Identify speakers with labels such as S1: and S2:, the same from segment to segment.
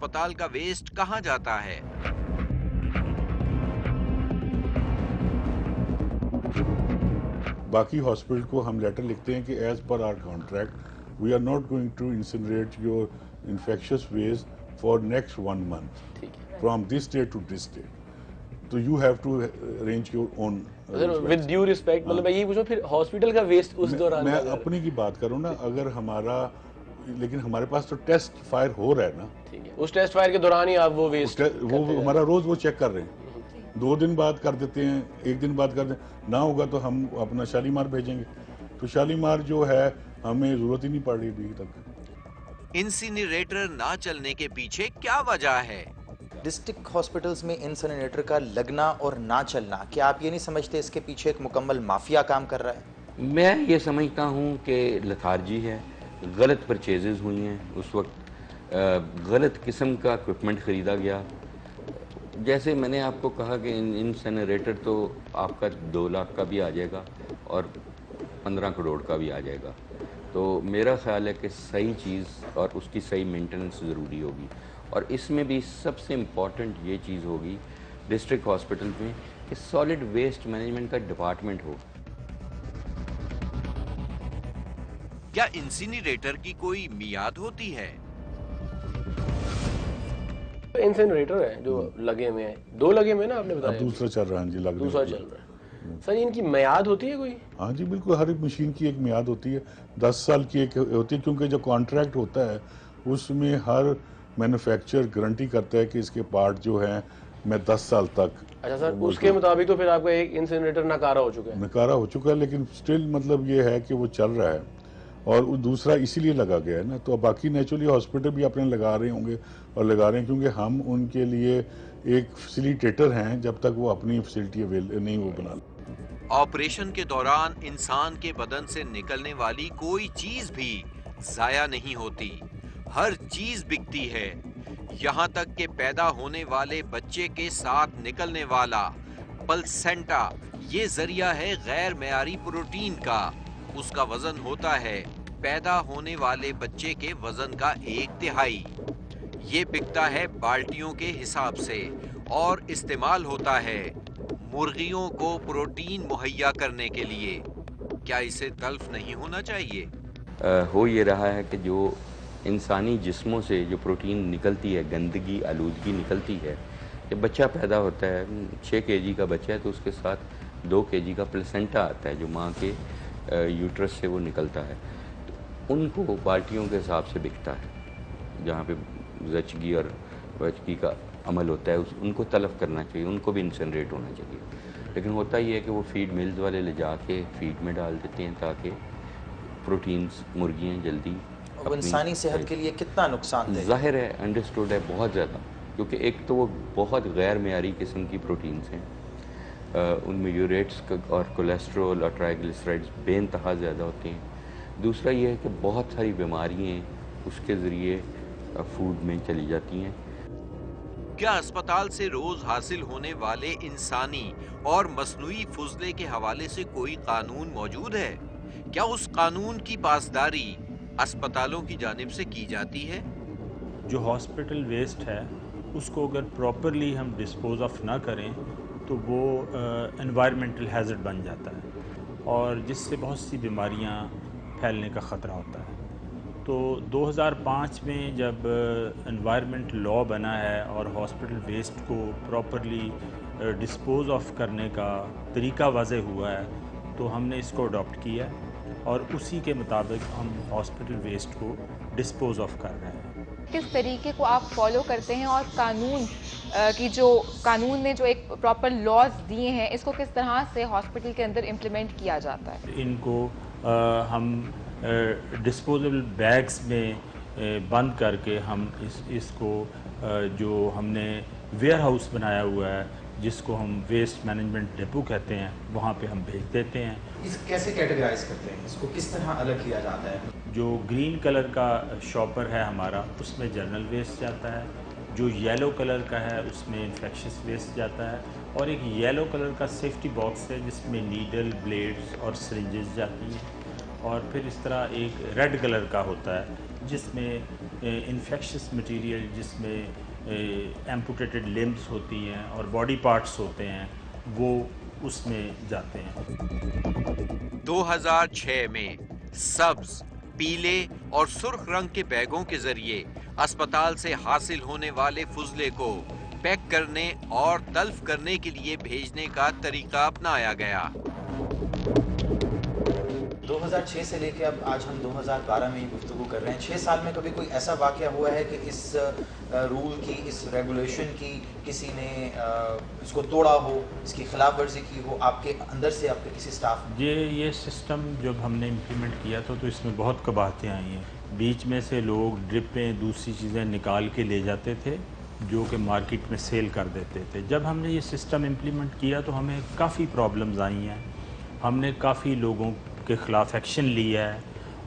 S1: अस्पताल का वेस्ट कहां जाता है?
S2: बाकी हॉस्पिटल को हम लेटर लिखते हैं कि as per our contract we are not going to incinerate your infectious waste for next 1 month
S3: ठीक है
S2: from this day to this day, तो you have to arrange your own
S3: sir, with due respect, मतलब मैं यही पूछूं फिर hospital का waste उस दौरान
S2: मैं
S3: क्या करें?
S2: अपनी की बात करूं ना, अगर हमारा, लेकिन हमारे पास तो टेस्ट फायर हो रहा है ना,
S3: ठीक है, उस टेस्ट फायर के दौरान ही आप वो वेस्ट
S2: वो हमारा रोज वो चेक कर रहे हैं। 2 दिन बाद कर देते हैं, 1 दिन बाद कर दें, ना होगा तो हम अपना शालीमार भेजेंगे। तो शालीमार जो है हमें जरूरत ही नहीं पड़ रही अभी तक।
S1: इंसिनरेटर ना चलने के पीछे क्या वजह है?
S4: डिस्ट्रिक्ट हॉस्पिटल्स में इंसिनरेटर का लगना और ना चलना, क्या आप ये नहीं समझते इसके पीछे एक मुकम्मल माफिया काम कर रहा है?
S5: मैं ये समझता हूँ कि लथार्जी है, गलत परचेजेज हुई हैं उस वक्त, गलत किस्म का इक्विपमेंट ख़रीदा गया। जैसे मैंने आपको कहा कि इंसिनरेटर तो आपका 2 लाख का भी आ जाएगा और 15 करोड़ का भी आ जाएगा। तो मेरा ख्याल है कि सही चीज़ और उसकी सही मेंटेनेंस ज़रूरी होगी, और इसमें भी सबसे इम्पॉर्टेंट ये चीज़ होगी डिस्ट्रिक्ट हॉस्पिटल में कि सॉलिड वेस्ट मैनेजमेंट का डिपार्टमेंट हो।
S1: क्या इंसिनरेटर की कोई मियाद होती है?
S3: इंसिनरेटर है जो लगे हुए हैं, 2 लगे हुए हैं ना आपने
S2: अब
S3: बताया?
S2: दूसरा चल रहा है जी, लगने
S3: दूसरा
S2: वाला।
S3: चल रहा है। सर, इनकी मियाद होती है कोई?
S2: हाँ जी बिल्कुल, हर एक मशीन की एक मियाद होती है, 10 साल की एक होती है, क्योंकि जो कॉन्ट्रैक्ट होता है उसमें हर मैन्युफैक्चरर गारंटी करता है कि इसके पार्ट जो हैं मैं 10 साल तक।
S3: अच्छा सर, उसके मुताबिक तो फिर आपका एक इंसिनरेटर नकारा हो चुका है।
S2: नकारा हो चुका है, लेकिन स्टिल मतलब ये है कि वो चल रहा है, और वो दूसरा इसीलिए लगा गया है ना। तो बाकी नेचुरली हॉस्पिटल भी अपने लगा रहे होंगे और लगा रहे हैं, क्योंकि हम उनके लिए एक फैसिलिटेटर हैं जब तक वो अपनी फैसिलिटी नहीं वो बना।
S1: ऑपरेशन के दौरान इंसान के बदन से निकलने वाली कोई चीज भी जाया नहीं होती, हर चीज बिकती है। यहाँ तक कि पैदा होने वाले बच्चे के साथ निकलने वाला प्लसेंटा, ये जरिया है गैर मयारी प्रोटीन का। उसका वजन होता है पैदा होने वाले बच्चे के वजन का 1/3। ये बिकता है बाल्टियों के हिसाब से और इस्तेमाल होता है मुर्गियों को प्रोटीन मुहैया करने के लिए। क्या इसे तल्फ नहीं होना चाहिए?
S5: हो ये रहा है कि जो इंसानी जिस्मों से जो प्रोटीन निकलती है, गंदगी आलूदगी निकलती है, जब बच्चा पैदा होता है 6 केजी का बच्चा है तो उसके साथ 2 केजी का प्लेसेंटा आता है जो माँ के यूट्रस से वो निकलता है। तो उनको बाल्टियों के हिसाब से बिकता है, जहाँ पे जचगी और वचगी का अमल होता है, उनको तलफ करना चाहिए, उनको भी इंसिनरेट होना चाहिए। लेकिन होता ये है कि वो फीड मिल्स वाले ले जाके फीड में डाल देते हैं ताकि प्रोटीन्स मुर्गियाँ जल्दी
S4: वो इंसानी सेहत के लिए कितना नुकसानदेह?
S5: ज़ाहिर है, अंडरस्टूड है, बहुत ज़्यादा, क्योंकि एक तो वो बहुत गैर मेयारी किस्म की प्रोटीन्स हैं, उनमें यूरेट्स और कोलेस्ट्रॉल और ट्राइग्लिसराइड्स बेइंतहा ज़्यादा होते हैं। दूसरा ये है कि बहुत सारी बीमारियाँ उसके ज़रिए फूड में चली जाती हैं।
S1: क्या अस्पताल से रोज हासिल होने वाले इंसानी और मसनूई फुजले के हवाले से कोई कानून मौजूद है? क्या उस कानून की पासदारी अस्पतालों की जानिब से की जाती है?
S6: जो हॉस्पिटल वेस्ट है उसको अगर प्रॉपरली हम डिस्पोज ऑफ ना करें तो वो एनवायरमेंटल हैज़र्ड बन जाता है और जिससे बहुत सी बीमारियां फैलने का ख़तरा होता है। तो 2005 में जब एनवायरमेंट लॉ बना है और हॉस्पिटल वेस्ट को प्रॉपरली डिस्पोज ऑफ करने का तरीका वाज़ेह हुआ है तो हमने इसको अडॉप्ट किया है और उसी के मुताबिक हम हॉस्पिटल वेस्ट को डिस्पोज ऑफ कर रहे हैं।
S7: किस तरीके को आप फॉलो करते हैं और कानून ने जो एक प्रॉपर लॉज दिए हैं इसको किस तरह से हॉस्पिटल के अंदर इम्प्लीमेंट किया जाता है?
S6: इनको हम डिस्पोजेबल बैग्स में बंद करके हम इसको जो हमने वेयर हाउस बनाया हुआ है जिसको हम वेस्ट मैनेजमेंट डिपो कहते हैं वहाँ पे हम भेज देते हैं।
S4: इस कैसे कैटेगराइज करते हैं, इसको किस तरह अलग किया जाता है?
S6: जो ग्रीन कलर का शॉपर है हमारा उसमें जनरल वेस्ट जाता है, जो येलो कलर का है उसमें इन्फेक्शियस वेस्ट जाता है और एक येलो कलर का सेफ्टी बॉक्स है जिसमें नीडल, ब्लेड्स और सिरिंजेस जाती हैं और फिर इस तरह एक रेड कलर का होता है जिसमें इन्फेक्शस मटेरियल, जिसमें एम्पुटेटेड लिम्ब्स होती हैं और बॉडी पार्ट्स होते हैं, वो उसमें जाते हैं।
S1: 2006 में सब्ज, पीले और सुर्ख रंग के बैगों के जरिए अस्पताल से हासिल होने वाले फुजले को पैक करने और तल्फ करने के लिए भेजने का तरीका अपनाया गया।
S4: 2006 से लेके अब आज हम 2012 में ही गुफ्तगू कर रहे हैं। 6 साल में कभी कोई ऐसा वाकया हुआ है कि इस रूल की, इस रेगुलेशन की किसी ने इसको तोड़ा हो, इसकी खिलाफ वर्जी की हो, आपके अंदर से, आपके किसी स्टाफ ने?
S6: ये सिस्टम जब हमने इम्प्लीमेंट किया था तो इसमें बहुत कबाहतें आई हैं। बीच में से लोग ड्रिपें, दूसरी चीज़ें निकाल के ले जाते थे जो कि मार्केट में सेल कर देते थे। जब हमने ये सिस्टम इम्प्लीमेंट किया तो हमें काफ़ी प्रॉब्लम्स आई हैं। हमने काफ़ी लोगों के ख़िलाफ़ एक्शन लिया है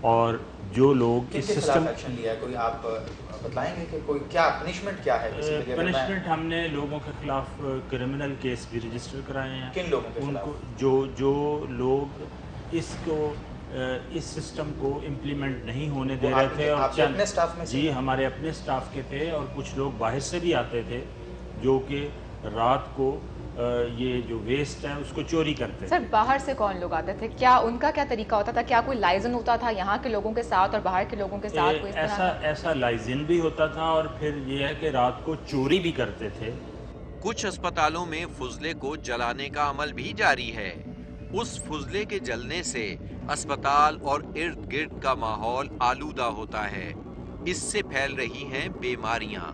S6: और जो लोग इस सिस्टम
S4: एक्शन लिया है, कोई आप बताएंगे कि कोई क्या पनिशमेंट क्या है?
S6: पनिशमेंट हमने लोगों के ख़िलाफ़ क्रिमिनल केस भी रजिस्टर कराए हैं।
S4: किन लोगों के
S6: उनको जो लोग इसको इस सिस्टम को इम्प्लीमेंट नहीं होने दे रहे थे और
S4: अपने स्टाफ में
S6: जी हमारे अपने स्टाफ के थे और कुछ लोग बाहर से भी आते थे जो कि रात को ये जो वेस्ट है उसको चोरी करते थे।
S7: सर, बाहर से कौन लोग आते थे? क्या उनका क्या तरीका होता था? क्या कोई लाइजन होता था यहाँ के लोगों के साथ और बाहर के लोगों के साथ? कोई
S6: ऐसा लाइजन भी होता था और फिर ये है कि रात को चोरी भी करते थे।
S1: कुछ अस्पतालों में फुजले को जलाने का अमल भी जारी है। उस फुजले के जलने से अस्पताल और इर्द गिर्द का माहौल आलूदा होता है। इससे फैल रही हैं बीमारियां।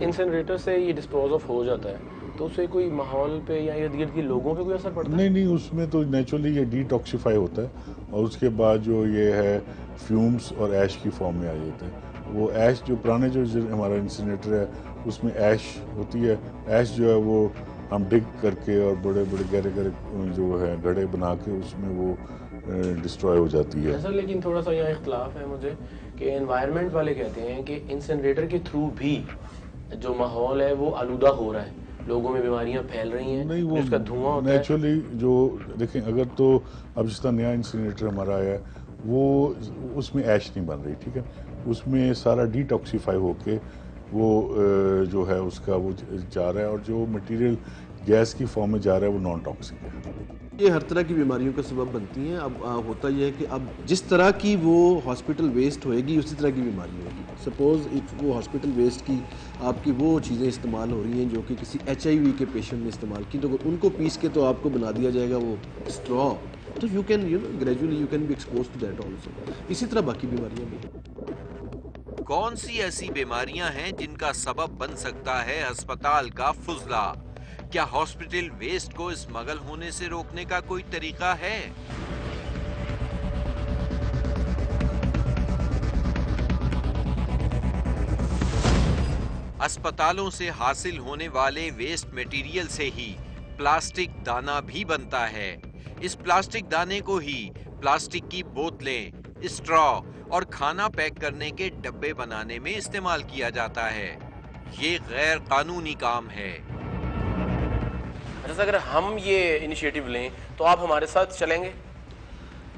S3: इंसिनरेटर से ये डिस्पोज ऑफ हो जाता है तो उससे कोई माहौल पे या इर्द गिर्द के लोगों पे कोई असर पड़ता है?
S2: नहीं, उसमें तो नेचुरली ये डिटॉक्सिफाई होता है और उसके बाद जो ये है फ्यूम्स और ऐश की फॉर्म में आ जाते हैं। वो ऐश जो पुराने जो हमारा इंसिनरेटर है उसमें ऐश होती है। ऐश जो है वो हम डिग करके और बड़े बड़े गहरे जो है गड्ढे बना के उसमें वो डिस्ट्रॉय हो जाती है।
S3: सर, लेकिन थोड़ा सा यहाँ इख्तलाफ है मुझे कि एनवायरनमेंट वाले कहते हैं कि इंसिनरेटर के थ्रू भी जो माहौल है वो आलूदा हो रहा है, लोगों में बीमारियां फैल रही हैं।
S2: नहीं, वो
S3: उसका धुआं होता है।
S2: नेचुरली जो देखें, अगर तो अब जिस तरह नया इंसिनरेटर हमारा आया है वो उसमें ऐश नहीं बन रही, ठीक है, उसमें सारा डिटॉक्सिफाई होके वो जो है उसका वो जा रहा है और जो मटेरियल गैस की फॉर्म में जा रहा है वो नॉन टॉक्सिक है।
S8: ये हर तरह की बीमारियों का सबब बनती हैं। अब होता यह है कि अब जिस तरह की वो हॉस्पिटल वेस्ट होएगी उसी तरह की बीमारी होगी। सपोज़ इफ वो हॉस्पिटल वेस्ट की आपकी वो चीज़ें इस्तेमाल हो रही हैं जो कि किसी HIV के पेशेंट ने इस्तेमाल की, तो उनको पीस के तो आपको बना दिया जाएगा वो स्ट्रॉ, तो you can gradually you can be expose to that also. इसी तरह बाकी बीमारियाँ भी।
S1: कौन सी ऐसी बीमारियां हैं जिनका सबब बन सकता है अस्पताल का फुजला? क्या हॉस्पिटल वेस्ट को स्मगल होने से रोकने का कोई तरीका है? अस्पतालों से हासिल होने वाले वेस्ट मटेरियल से ही प्लास्टिक दाना भी बनता है। इस प्लास्टिक दाने को ही प्लास्टिक की बोतलें, स्ट्रॉ और खाना पैक करने के डब्बे बनाने में इस्तेमाल किया जाता है। ये गैर कानूनी काम है।
S3: अच्छा, अगर हम ये इनिशिएटिव लें तो आप हमारे साथ चलेंगे?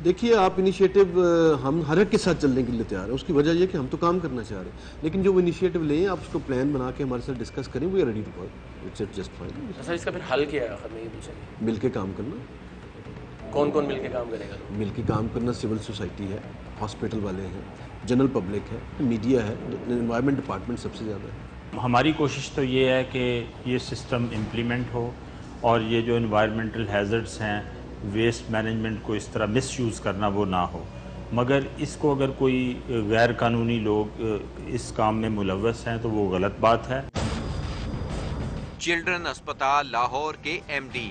S8: देखिए, आप इनिशिएटिव हम हर एक के साथ चलने के लिए तैयार है। उसकी वजह ये कि हम तो काम करना चाह रहे हैं, लेकिन जो वो इनिशिएटिव लें आप उसको प्लान बना के हमारे साथ डिस्कस करें, we are ready to work, it's just fine.
S3: अच्छा, इसका फिर हल क्या है आखिर में ये पूछेंगे?
S8: मिल के काम करना।
S3: कौन कौन मिल के काम करेगा?
S8: मिल के काम करना, सिविल सोसाइटी है, हॉस्पिटल वाले हैं, जनरल पब्लिक है, मीडिया है, एनवायरनमेंट डिपार्टमेंट सबसे ज़्यादा है।
S6: हमारी कोशिश तो ये है कि ये सिस्टम इम्प्लीमेंट हो और ये जो एनवायरमेंटल हैज़र्ड्स हैं, वेस्ट मैनेजमेंट को इस तरह मिसयूज़ करना वो ना हो। मगर इसको अगर कोई गैर कानूनी लोग इस काम में मुलव्वस हैं तो वो गलत बात है।
S1: चिल्ड्रन अस्पताल लाहौर के MD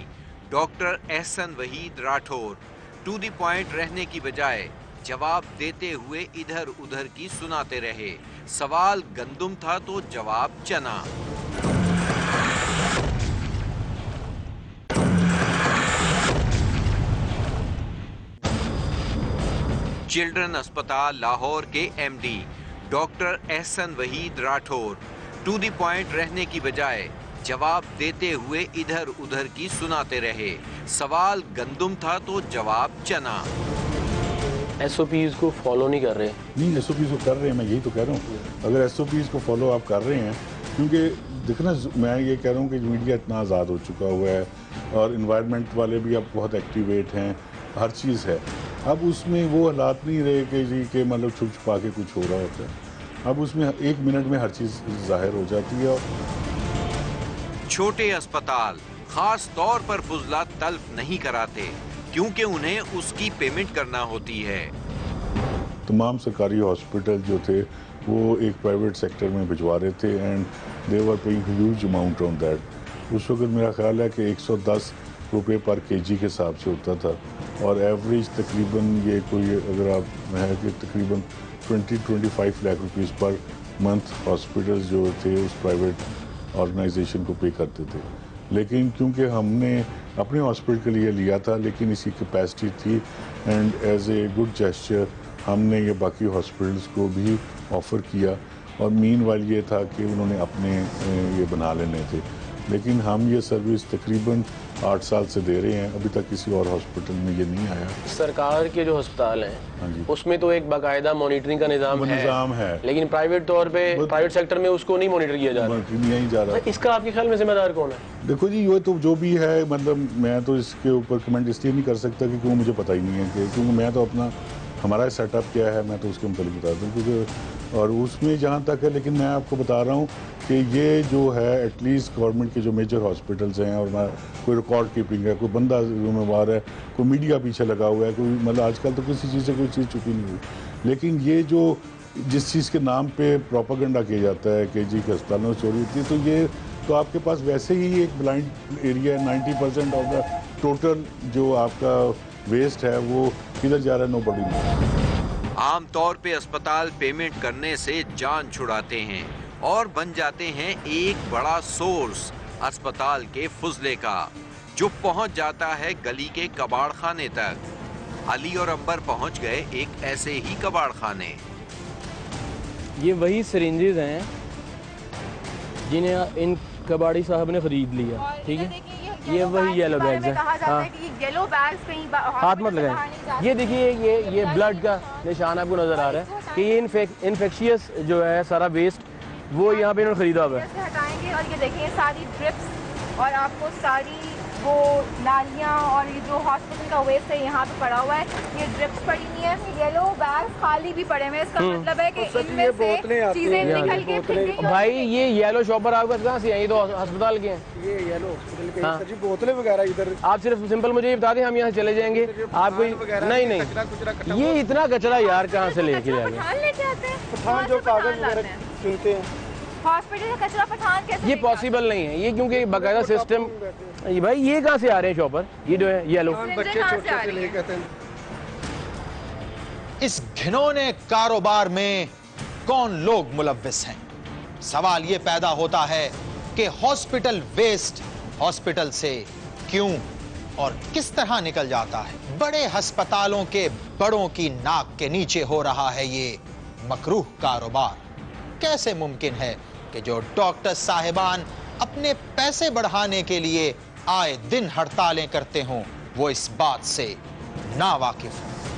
S1: doctor Ahsan Waheed Rathore to the point रहने की बजाय जवाब देते हुए इधर उधर की सुनाते रहे। सवाल गंदुम था तो जवाब चना। चिल्ड्रन अस्पताल लाहौर के MD doctor Ahsan Waheed Rathore to the point रहने की बजाय जवाब देते हुए इधर उधर की सुनाते रहे। सवाल गंदुम था तो जवाब चना।
S3: SOPs को फॉलो नहीं कर रहे।
S2: नहीं, SOPs को कर रहे हैं, मैं यही तो कह रहा हूँ। अगर SOPs को फॉलो आप कर रहे हैं, क्योंकि देखना, मैं ये कह रहा हूँ कि मीडिया इतना आज़ाद हो चुका हुआ है और इन्वायरमेंट वाले भी अब बहुत एक्टिवेट हैं, हर चीज़ है। अब उसमें वो हालात नहीं रहे कि जी के मतलब छुप छुपा के कुछ हो रहा होता है। अब उसमें 1 मिनट में हर चीज़ ज़ाहिर हो जाती है।
S1: छोटे अस्पताल खास तौर पर फुजला तल्फ नहीं कराते क्योंकि उन्हें उसकी पेमेंट करना होती है।
S2: तमाम सरकारी हॉस्पिटल जो थे वो एक प्राइवेट सेक्टर में भिजवा रहे थे and they were paying huge amount on that. उस वक्त मेरा ख्याल है कि 110 रुपये पर केजी के हिसाब से होता था और एवरेज तकरीबन ये कोई अगर आप है कि तकरीबन 20-25 lakh rupees per month hospitals जो थे उस प्राइवेट ऑर्गेनाइजेशन को पे करते थे। लेकिन क्योंकि हमने अपने हॉस्पिटल के लिए लिया था, लेकिन इसकी कैपेसिटी थी and as a good gesture हमने ये बाकी हॉस्पिटल्स को भी ऑफ़र किया और मीनवाइल ये था कि उन्होंने अपने ये बना लेने थे। लेकिन हम ये सर्विस तकरीबन 8 साल से दे रहे हैं, अभी तक किसी और हॉस्पिटल में ये नहीं आया।
S3: सरकार के जो अस्पताल
S2: हाँ जी।
S3: हैं उसमें तो एक बाकायदा मॉनिटरिंग का निज़ाम है, लेकिन प्राइवेट तौर पे प्राइवेट सेक्टर में उसको नहीं मॉनिटर किया जा रहा।
S2: नहीं जा रहा।
S3: इसका आपके ख्याल में जिम्मेदार कौन है?
S2: देखो जी, ये तो जो भी है, मतलब मैं तो इसके ऊपर कमेंट इसलिए नहीं कर सकता कि क्यों मुझे पता ही नहीं है कि क्योंकि मैं तो अपना हमारा सेटअप क्या है मैं तो उसके मतलब बता दूँ क्योंकि और उसमें जहाँ तक है। लेकिन मैं आपको बता रहा हूँ कि ये जो है एटलीस्ट गवर्नमेंट के जो मेजर हॉस्पिटल्स हैं और कोई रिकॉर्ड कीपिंग है, कोई बंदा जिम्मेवार है, कोई मीडिया पीछे लगा हुआ है, कोई मतलब आजकल तो किसी चीज़ से कोई चीज़ छुपी नहीं हुई। लेकिन ये जो जिस चीज़ के नाम पे प्रोपागेंडा किया जाता है कि जी के अस्पतालों में चोरी होती है, तो ये तो आपके पास वैसे ही एक ब्लाइंड एरिया है। 90% ऑफ द टोटल जो आपका वेस्ट है वो किधर जा रहा है, नोबडी नोस।
S1: आमतौर पे अस्पताल पेमेंट करने से जान छुड़ाते हैं और बन जाते हैं एक बड़ा सोर्स अस्पताल के फुजले का, जो पहुंच जाता है गली के कबाड़ खाने तक। अली और अंबर पहुंच गए एक ऐसे ही कबाड़ खाने।
S3: ये वही सिरिंजेस हैं जिन्हें इन कबाड़ी साहब ने खरीद लिया, ठीक है। ये वही येलो बैग्स हैं। हाँ,
S7: येलो बैग्स कहीं
S3: हाथ मत लगाएं। ये देखिए ये ब्लड का निशान आपको नजर आ रहा है कि ये इन्फेक्शियस जो है सारा वेस्ट वो यहाँ पे इन्होंने खरीदा हुआ है।
S7: हटाएंगे और ये देखिए सारी ड्रिप्स और आपको सारी वो नालियाँ और ये जो हॉस्पिटल का वेस्ट है यहाँ पे पड़ा हुआ है, ये ड्रिप्स पड़ी हुई है, येलो बैग खाली भी पड़े हुए हैं। इसका मतलब है कि इनमें से चीजें निकल के फिर गई।
S3: भाई ये येलो शॉपर आपके कहाँ से हैं? ये तो अस्पताल के हैं।
S9: ये येलो हॉस्पिटल के सर जी बोतलें वगैरह इधर।
S3: आप सिर्फ सिंपल मुझे ये बता दें, हम यहाँ चले जाएंगे। आपको नहीं, ये इतना कचरा यार कहाँ से लेके जाएंगे?
S9: पठान जो कागज वगैरह सुनते हैं
S7: हॉस्पिटल का कचरा पठान कैसे?
S3: ये पॉसिबल नहीं है, ये क्योंकि बाकायदा सिस्टम। भाई ये कहाँ से आ रहे हैं शॉपर? ये जो है येलो
S9: बच्चे छोटे से लेकर।
S4: इस घिनौने कारोबार में कौन लोग मुलव्विस हैं? सवाल ये पैदा होता है कि हॉस्पिटल वेस्ट हॉस्पिटल से क्यों और किस तरह निकल जाता है। बड़े अस्पतालों के बड़ों की नाक के नीचे हो रहा है ये मकरूह कारोबार। कैसे मुमकिन है कि जो डॉक्टर साहिबान अपने पैसे बढ़ाने के लिए आए दिन हड़तालें करते हों, वो इस बात से नावाकिफ हों?